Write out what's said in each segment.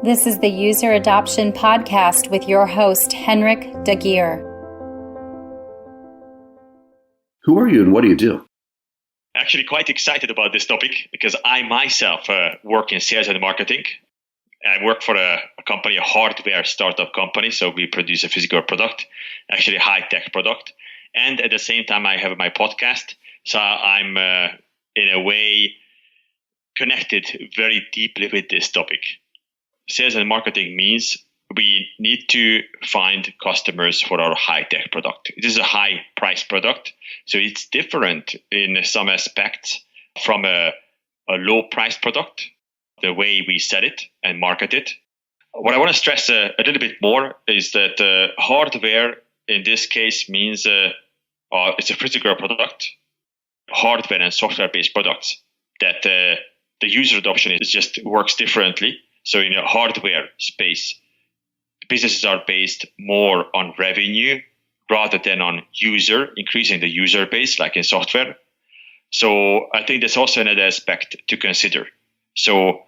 This is the User Adoption Podcast with your host, Henrik Dagier. Who are you and what do you do? Actually quite excited about this topic because I myself work in sales and marketing. I work for a company, a hardware startup company. So we produce a physical product, actually a high-tech product. And at the same time, I have my podcast. So I'm in a way connected very deeply with this topic. Sales and marketing means we need to find customers for our high-tech product. It is a high-price product, so it's different in some aspects from a low-price product, the way we sell it and market it. What I want to stress a little bit more is that hardware in this case means it's a physical product, hardware and software-based products that the user adoption just works differently. So in a hardware space, businesses are based more on revenue rather than on increasing the user base, like in software. So I think that's also another aspect to consider. So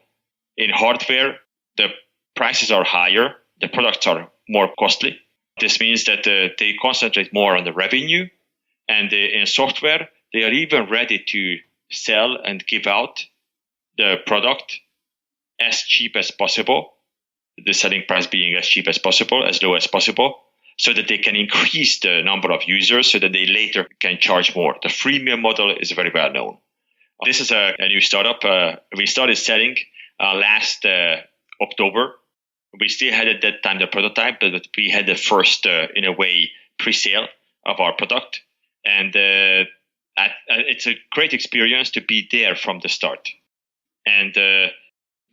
in hardware, the prices are higher, the products are more costly. This means that they concentrate more on the revenue, and in software, they are even ready to sell and give out the product as cheap as possible, the selling price being as cheap as possible, as low as possible, so that they can increase the number of users so that they later can charge more. The freemium model is very well known. This is a new startup. We started selling last October. We still had at that time the prototype, but we had the first, in a way, pre-sale of our product. And it's a great experience to be there from the start. And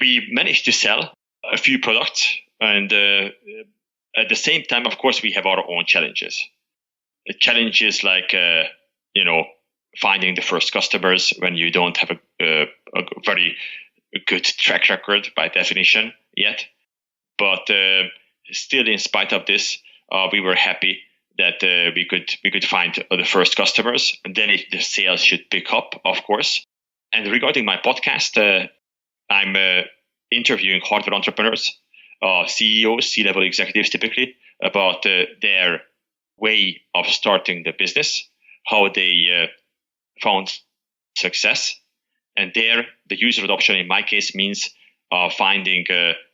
we managed to sell a few products, and at the same time, of course, we have our own challenges. Challenges like, finding the first customers when you don't have a very good track record by definition yet. But still, in spite of this, we were happy that we could find the first customers, and then the sales should pick up, of course. And regarding my podcast, I'm interviewing hardware entrepreneurs, CEOs, C-level executives typically, about their way of starting the business, how they found success. And there, the user adoption in my case means finding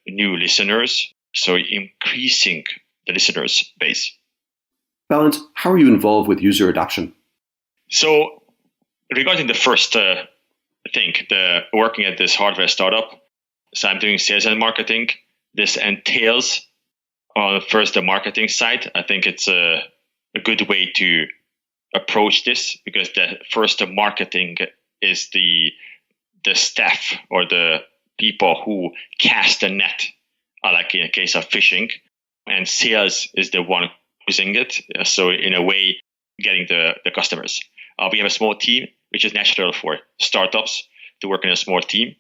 new listeners, so increasing the listeners base. Balint, how are you involved with user adoption? So regarding the first thing, the working at this hardware startup, so I'm doing sales and marketing. This entails first the marketing side. I think it's a good way to approach this because the marketing is the staff or the people who cast the net, like in a case of fishing, and sales is the one using it. So in a way, getting the customers. We have a small team, which is natural for startups to work in a small team.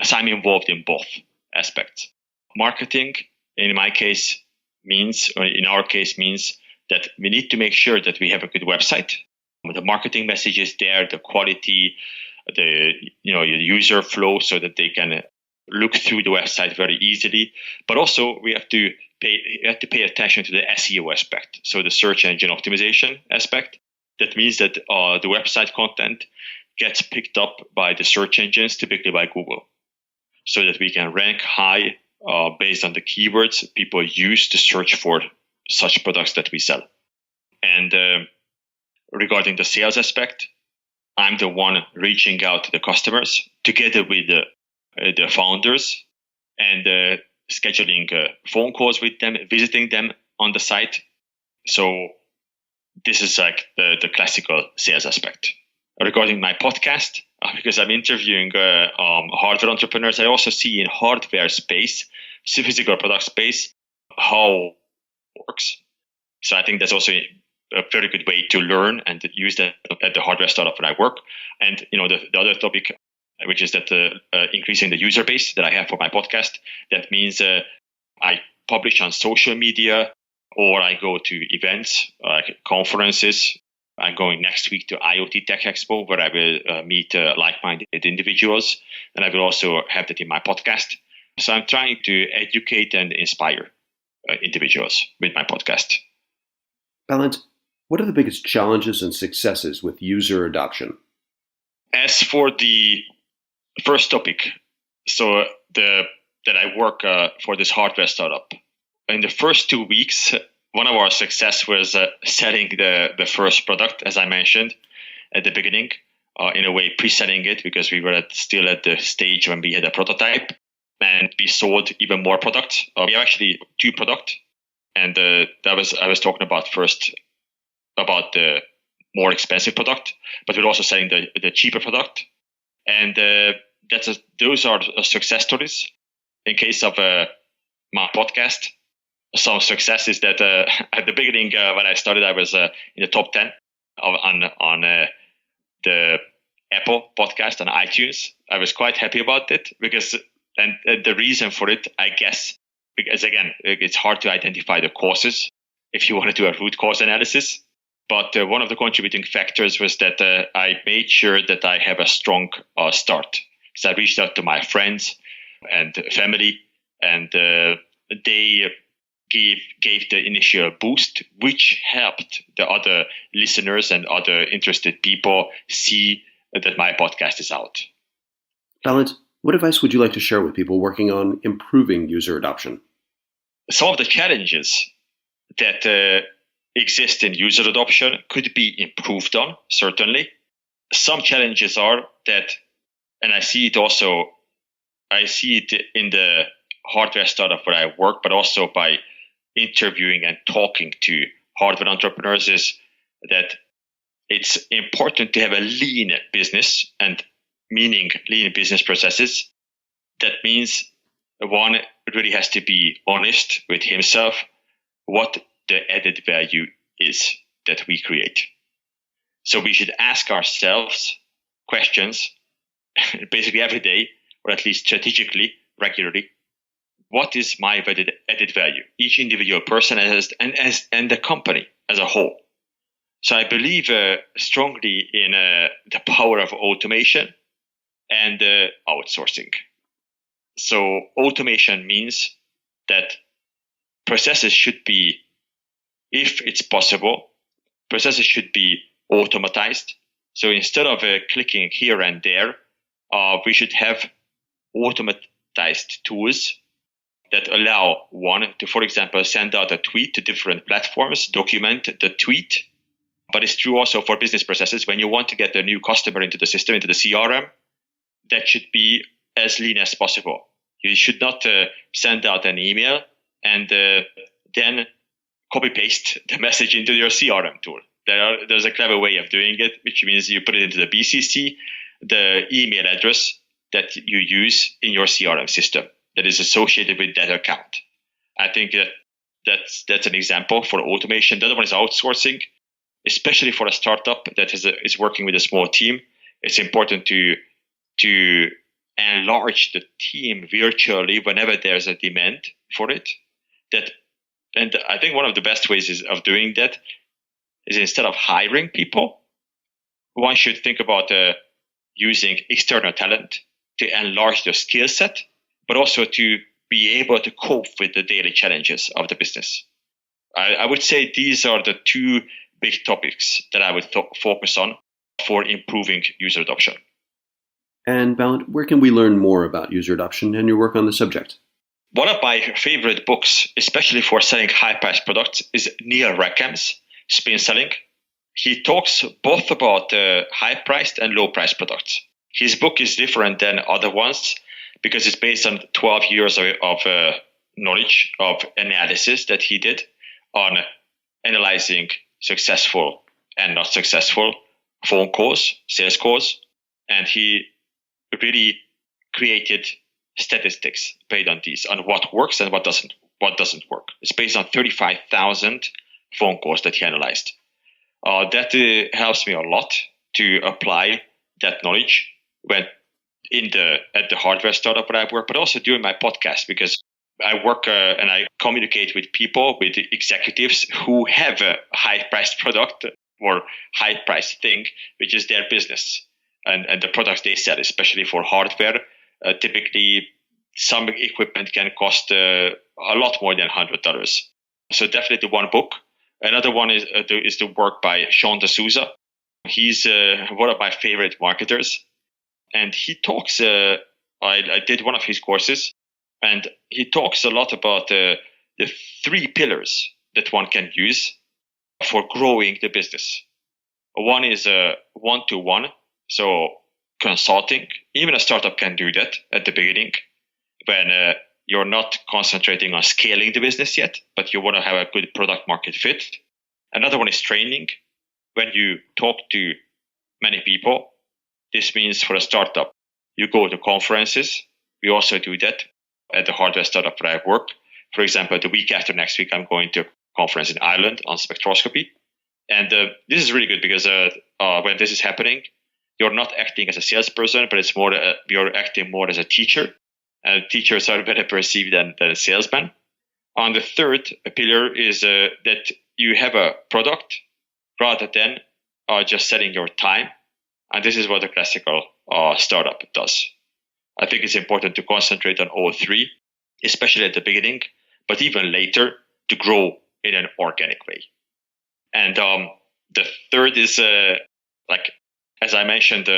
So I'm involved in both aspects. Marketing, in my case, means that we need to make sure that we have a good website. The marketing message is there, the quality, the user flow, so that they can look through the website very easily. But also we have to pay attention to the SEO aspect, so the search engine optimization aspect. That means that the website content gets picked up by the search engines, typically by Google, so that we can rank high based on the keywords people use to search for such products that we sell. And regarding the sales aspect, I'm the one reaching out to the customers together with the founders and scheduling phone calls with them, visiting them on the site. So this is like the classical sales aspect. Regarding my podcast, because I'm interviewing hardware entrepreneurs, I also see in hardware space, physical product space, how it works. So I think that's also a very good way to learn and to use that at the hardware startup where I work. And the other topic, which is that increasing the user base that I have for my podcast. That means I publish on social media, or I go to events like conferences. I'm going next week to IoT Tech Expo, where I will meet like-minded individuals, and I will also have that in my podcast. So I'm trying to educate and inspire individuals with my podcast. Balint, what are the biggest challenges and successes with user adoption? As for the first topic, that I work for this hardware startup, in the first 2 weeks, one of our success was selling the first product, as I mentioned at the beginning, in a way pre-selling it because we were still at the stage when we had a prototype, and we sold even more products. We have actually 2 products, and I was talking about first about the more expensive product, but we're also selling the cheaper product, and those are success stories. In case of my podcast, some success is that at the beginning when I started, I was in the top 10 on the Apple podcast on iTunes. I was quite happy about it because, and the reason for it, I guess, because again, it's hard to identify the causes if you want to do a root cause analysis. But one of the contributing factors was that I made sure that I have a strong start. So I reached out to my friends and family, and they gave the initial boost, which helped the other listeners and other interested people see that my podcast is out. Balint, what advice would you like to share with people working on improving user adoption? Some of the challenges that exist in user adoption could be improved on, certainly. Some challenges are that, and I see it in the hardware startup where I work, but also by interviewing and talking to hardware entrepreneurs, is that it's important to have a lean business, and meaning lean business processes. That means one really has to be honest with himself what the added value is that we create. So we should ask ourselves questions basically every day, or at least strategically, regularly. What is my added value? Each individual person and the company as a whole. So I believe strongly in the power of automation and outsourcing. So automation means that processes should be, if it's possible, processes should be automatized. So instead of clicking here and there, we should have automatized tools that allow one to, for example, send out a tweet to different platforms, document the tweet. But it's true also for business processes. When you want to get a new customer into the system, into the CRM, that should be as lean as possible. You should not send out an email and then copy-paste the message into your CRM tool. There's a clever way of doing it, which means you put it into the BCC, the email address that you use in your CRM system that is associated with that account. I think that's an example for automation. The other one is outsourcing, especially for a startup that is working with a small team. It's important to enlarge the team virtually whenever there's a demand for it. And I think one of the best ways of doing that is instead of hiring people, one should think about using external talent to enlarge their skill set, but also to be able to cope with the daily challenges of the business. I would say these are the 2 big topics that I would focus on for improving user adoption. And Balint, where can we learn more about user adoption and your work on the subject? One of my favorite books, especially for selling high-priced products, is Neil Rackham's Spin Selling. He talks both about high-priced and low-priced products. His book is different than other ones because it's based on 12 years of knowledge, of analysis that he did on analyzing successful and not successful phone calls, sales calls. And he really created statistics based on these, on what works and what doesn't work. It's based on 35,000 phone calls that he analyzed. That helps me a lot to apply that knowledge when at the hardware startup where I work, but also during my podcast, because I work and I communicate with people, with executives who have a high-priced product or high-priced thing, which is their business and the products they sell, especially for hardware. Typically, some equipment can cost a lot more than $100. So definitely one book. Another one is the work by Sean D'Souza. He's one of my favorite marketers. And he talks, I did one of his courses, and he talks a lot about the 3 pillars that one can use for growing the business. One is one-to-one, so consulting. Even a startup can do that at the beginning when you're not concentrating on scaling the business yet, but you want to have a good product market fit. Another one is training. When you talk to many people, this means for a startup, you go to conferences. We also do that at the hardware startup where I work. For example, the week after next week, I'm going to a conference in Ireland on spectroscopy. And this is really good because when this is happening, you're not acting as a salesperson, but it's more you're acting more as a teacher. And teachers are better perceived than a salesman. On the third pillar is that you have a product rather than just selling your time. And this is what a classical startup does. I think it's important to concentrate on all 3, especially at the beginning, but even later to grow in an organic way. And the third is, as I mentioned,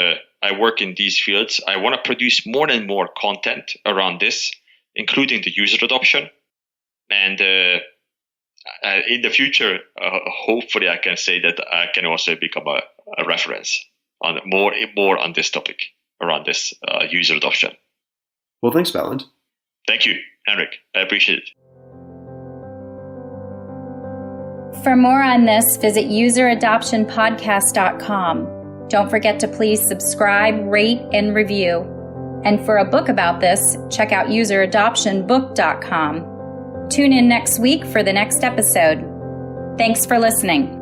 I work in these fields. I want to produce more and more content around this, including the user adoption. And in the future, hopefully I can say that I can also become a reference on more on this topic around this user adoption. Well, thanks, Balint. Thank you, Henrik. I appreciate it. For more on this, visit useradoptionpodcast.com. Don't forget to please subscribe, rate, and review. And for a book about this, check out useradoptionbook.com. Tune in next week for the next episode. Thanks for listening.